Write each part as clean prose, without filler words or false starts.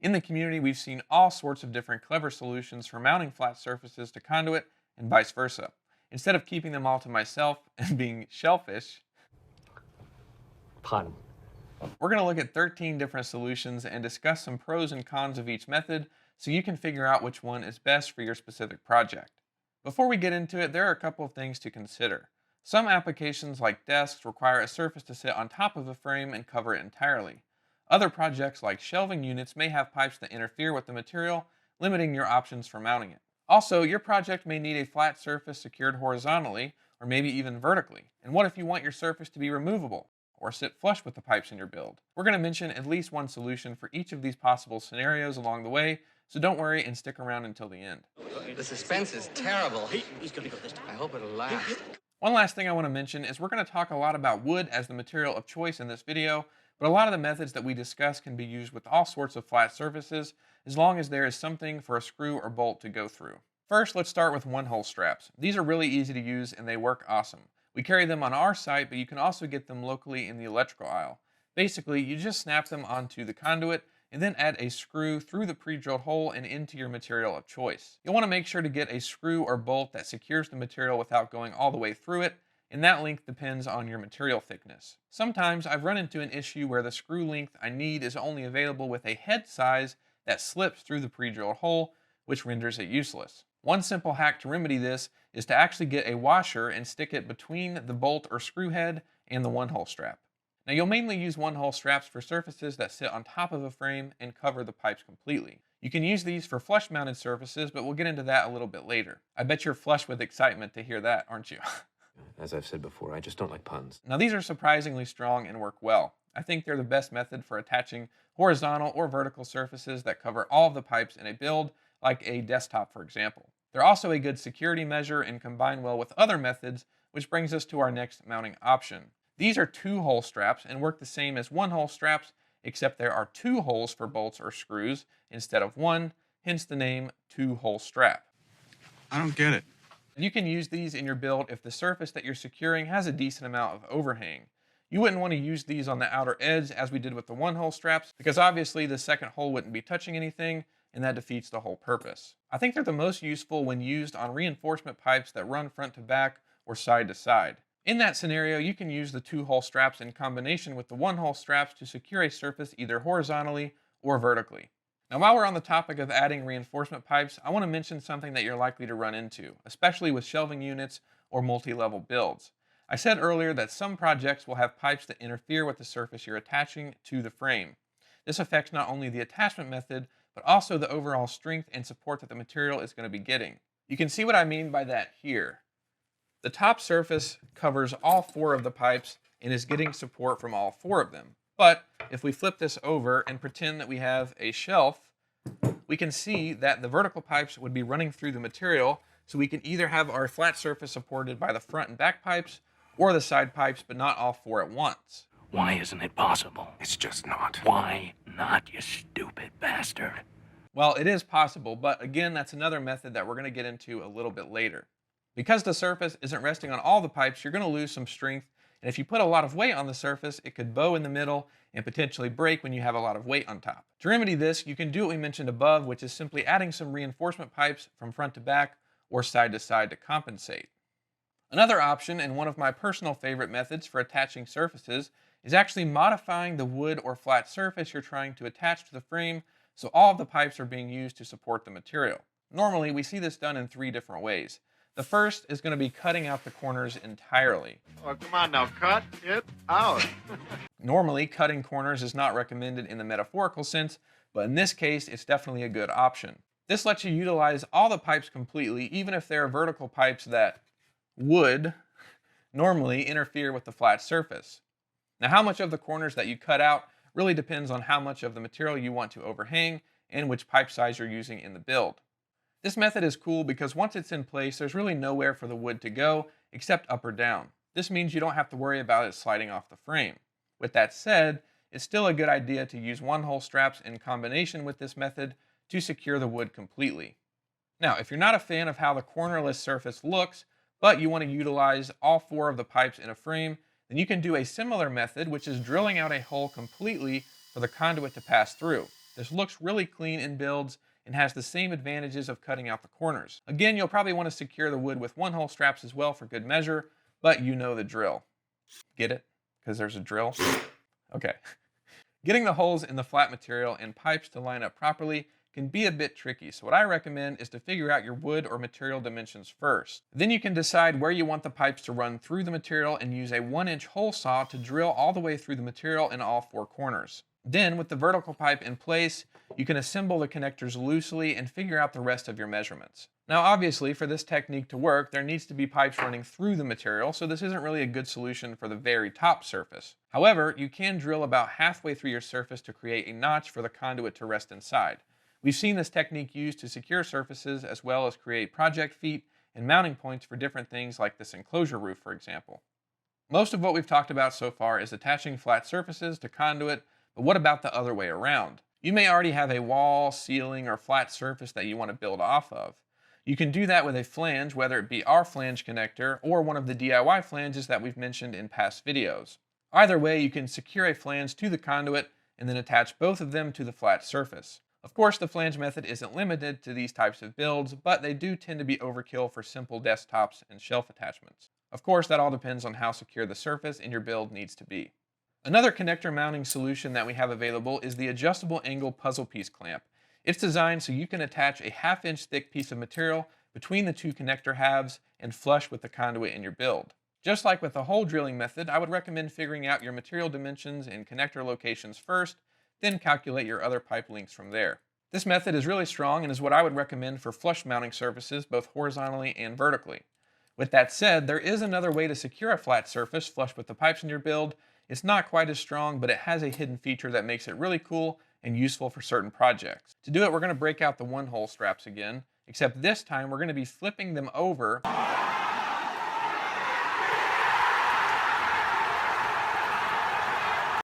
In the community, we've seen all sorts of different clever solutions for mounting flat surfaces to conduit and vice versa. Instead of keeping them all to myself and being shellfish, Pun. we're going to look at 13 different solutions and discuss some pros and cons of each method so you can figure out which one is best for your specific project. Before we get into it, there are a couple of things to consider. Some applications like desks require a surface to sit on top of a frame and cover it entirely. Other projects like shelving units may have pipes that interfere with the material, limiting your options for mounting it. Also, your project may need a flat surface secured horizontally or maybe even vertically. And what if you want your surface to be removable or sit flush with the pipes in your build? We're going to mention at least one solution for each of these possible scenarios along the way, so don't worry and stick around until the end. The suspense is terrible. I hope it'll last. One last thing I want to mention is we're going to talk a lot about wood as the material of choice in this video, but a lot of the methods that we discuss can be used with all sorts of flat surfaces as long as there is something for a screw or bolt to go through. First, let's start with one-hole straps. These are really easy to use and they work awesome. We carry them on our site, but you can also get them locally in the electrical aisle. Basically, you just snap them onto the conduit and then add a screw through the pre-drilled hole and into your material of choice. You'll want to make sure to get a screw or bolt that secures the material without going all the way through it, and that length depends on your material thickness. Sometimes I've run into an issue where the screw length I need is only available with a head size that slips through the pre-drilled hole, which renders it useless. One simple hack to remedy this is to actually get a washer and stick it between the bolt or screw head and the one-hole strap. Now you'll mainly use one-hole straps for surfaces that sit on top of a frame and cover the pipes completely. You can use these for flush-mounted surfaces, but we'll get into that a little bit later. I bet you're flush with excitement to hear that, aren't you? As I've said before, I just don't like puns. Now these are surprisingly strong and work well. I think they're the best method for attaching horizontal or vertical surfaces that cover all of the pipes in a build, like a desktop for example. They're also a good security measure and combine well with other methods, which brings us to our next mounting option. These are two-hole straps and work the same as one-hole straps, except there are two holes for bolts or screws instead of one, hence the name two-hole strap. I don't get it. You can use these in your build if the surface that you're securing has a decent amount of overhang. You wouldn't want to use these on the outer edge as we did with the one-hole straps, because obviously the second hole wouldn't be touching anything, and that defeats the whole purpose. I think they're the most useful when used on reinforcement pipes that run front to back or side to side. In that scenario, you can use the two-hole straps in combination with the one-hole straps to secure a surface either horizontally or vertically. Now, while we're on the topic of adding reinforcement pipes, I want to mention something that you're likely to run into, especially with shelving units or multi-level builds. I said earlier that some projects will have pipes that interfere with the surface you're attaching to the frame. This affects not only the attachment method, but also the overall strength and support that the material is going to be getting. You can see what I mean by that here. The top surface covers all four of the pipes and is getting support from all four of them. But if we flip this over and pretend that we have a shelf, we can see that the vertical pipes would be running through the material, so we can either have our flat surface supported by the front and back pipes or the side pipes, but not all four at once. Why isn't it possible? It's just not. Why not, you stupid bastard? Well, it is possible, but again, that's another method that we're going to get into a little bit later. Because the surface isn't resting on all the pipes, you're going to lose some strength, and if you put a lot of weight on the surface, it could bow in the middle and potentially break when you have a lot of weight on top. To remedy this, you can do what we mentioned above, which is simply adding some reinforcement pipes from front to back or side to side to compensate. Another option, and one of my personal favorite methods for attaching surfaces, is actually modifying the wood or flat surface you're trying to attach to the frame so all of the pipes are being used to support the material. Normally, we see this done in 3 different ways. The first is going to be cutting out the corners entirely. Oh, come on now, cut it out. Normally, cutting corners is not recommended in the metaphorical sense, but in this case, it's definitely a good option. This lets you utilize all the pipes completely, even if there are vertical pipes that would normally interfere with the flat surface. Now, how much of the corners that you cut out really depends on how much of the material you want to overhang and which pipe size you're using in the build. This method is cool because once it's in place, there's really nowhere for the wood to go except up or down. This means you don't have to worry about it sliding off the frame. With that said, it's still a good idea to use one-hole straps in combination with this method to secure the wood completely. Now, if you're not a fan of how the cornerless surface looks, but you want to utilize all 4 of the pipes in a frame, then you can do a similar method, which is drilling out a hole completely for the conduit to pass through. This looks really clean in builds and has the same advantages of cutting out the corners. Again, you'll probably want to secure the wood with one-hole straps as well for good measure, but you know the drill. Get it? Because there's a drill? Okay. Getting the holes in the flat material and pipes to line up properly can be a bit tricky, so what I recommend is to figure out your wood or material dimensions first. Then you can decide where you want the pipes to run through the material and use a 1-inch hole saw to drill all the way through the material in all 4 corners. Then, with the vertical pipe in place, you can assemble the connectors loosely and figure out the rest of your measurements. Now obviously, for this technique to work, there needs to be pipes running through the material, so this isn't really a good solution for the very top surface. However, you can drill about halfway through your surface to create a notch for the conduit to rest inside. We've seen this technique used to secure surfaces as well as create project feet and mounting points for different things like this enclosure roof, for example. Most of what we've talked about so far is attaching flat surfaces to conduit, but what about the other way around? You may already have a wall, ceiling, or flat surface that you want to build off of. You can do that with a flange, whether it be our flange connector or one of the DIY flanges that we've mentioned in past videos. Either way, you can secure a flange to the conduit and then attach both of them to the flat surface. Of course, the flange method isn't limited to these types of builds, but they do tend to be overkill for simple desktops and shelf attachments. Of course, that all depends on how secure the surface in your build needs to be. Another connector mounting solution that we have available is the adjustable angle puzzle piece clamp. It's designed so you can attach a 1/2-inch thick piece of material between the 2 connector halves and flush with the conduit in your build. Just like with the hole drilling method, I would recommend figuring out your material dimensions and connector locations first, then calculate your other pipe lengths from there. This method is really strong and is what I would recommend for flush mounting surfaces both horizontally and vertically. With that said, there is another way to secure a flat surface flush with the pipes in your build. It's not quite as strong, but it has a hidden feature that makes it really cool and useful for certain projects. To do it, we're going to break out the 1-hole straps again, except this time we're going to be flipping them over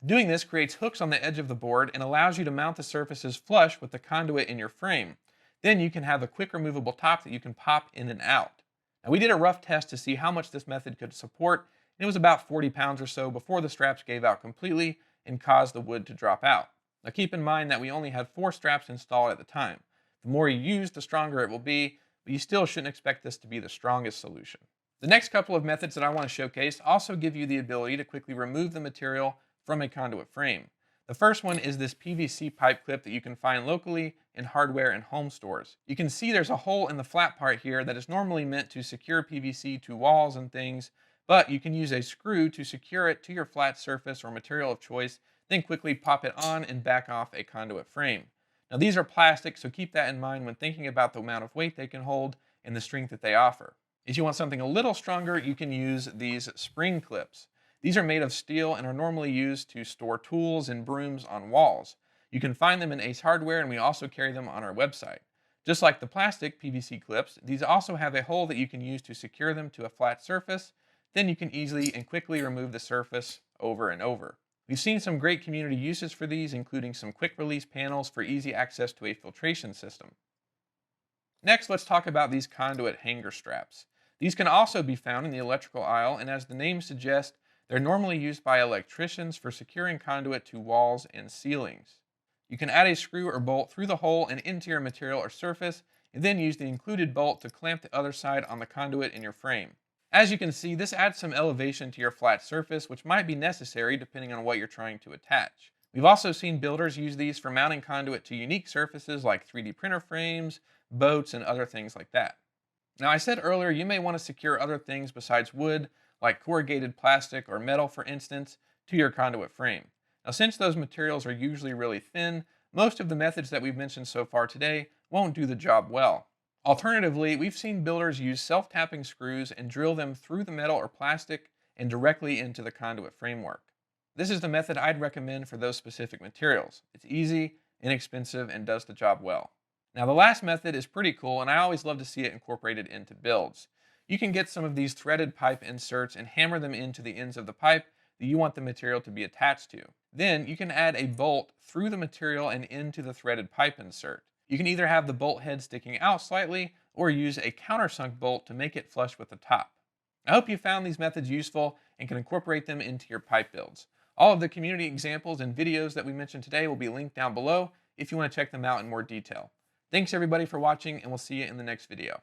Doing this creates hooks on the edge of the board and allows you to mount the surfaces flush with the conduit in your frame. Then you can have a quick removable top that you can pop in and out. Now we did a rough test to see how much this method could support, and it was about 40 pounds or so before the straps gave out completely and caused the wood to drop out. Now keep in mind that we only had 4 straps installed at the time. The more you use, the stronger it will be, but you still shouldn't expect this to be the strongest solution. The next couple of methods that I want to showcase also give you the ability to quickly remove the material from a conduit frame. The first one is this PVC pipe clip that you can find locally in hardware and home stores. You can see there's a hole in the flat part here that is normally meant to secure PVC to walls and things, but you can use a screw to secure it to your flat surface or material of choice, then quickly pop it on and back off a conduit frame. Now these are plastic, so keep that in mind when thinking about the amount of weight they can hold and the strength that they offer. If you want something a little stronger, you can use these spring clips. These are made of steel and are normally used to store tools and brooms on walls. You can find them in Ace Hardware, and we also carry them on our website. Just like the plastic PVC clips, these also have a hole that you can use to secure them to a flat surface. Then you can easily and quickly remove the surface over and over. We've seen some great community uses for these, including some quick release panels for easy access to a filtration system. Next, let's talk about these conduit hanger straps. These can also be found in the electrical aisle, and as the name suggests, they're normally used by electricians for securing conduit to walls and ceilings. You can add a screw or bolt through the hole and into your material or surface, and then use the included bolt to clamp the other side on the conduit in your frame. As you can see, this adds some elevation to your flat surface, which might be necessary depending on what you're trying to attach. We've also seen builders use these for mounting conduit to unique surfaces like 3D printer frames, boats, and other things like that. Now I said earlier you may want to secure other things besides wood, like corrugated plastic or metal for instance, to your conduit frame. Now since those materials are usually really thin, most of the methods that we've mentioned so far today won't do the job well. Alternatively, we've seen builders use self-tapping screws and drill them through the metal or plastic and directly into the conduit framework. This is the method I'd recommend for those specific materials. It's easy, inexpensive, and does the job well. Now the last method is pretty cool, and I always love to see it incorporated into builds. You can get some of these threaded pipe inserts and hammer them into the ends of the pipe that you want the material to be attached to. Then you can add a bolt through the material and into the threaded pipe insert. You can either have the bolt head sticking out slightly or use a countersunk bolt to make it flush with the top. I hope you found these methods useful and can incorporate them into your pipe builds. All of the community examples and videos that we mentioned today will be linked down below if you want to check them out in more detail. Thanks everybody for watching, and we'll see you in the next video.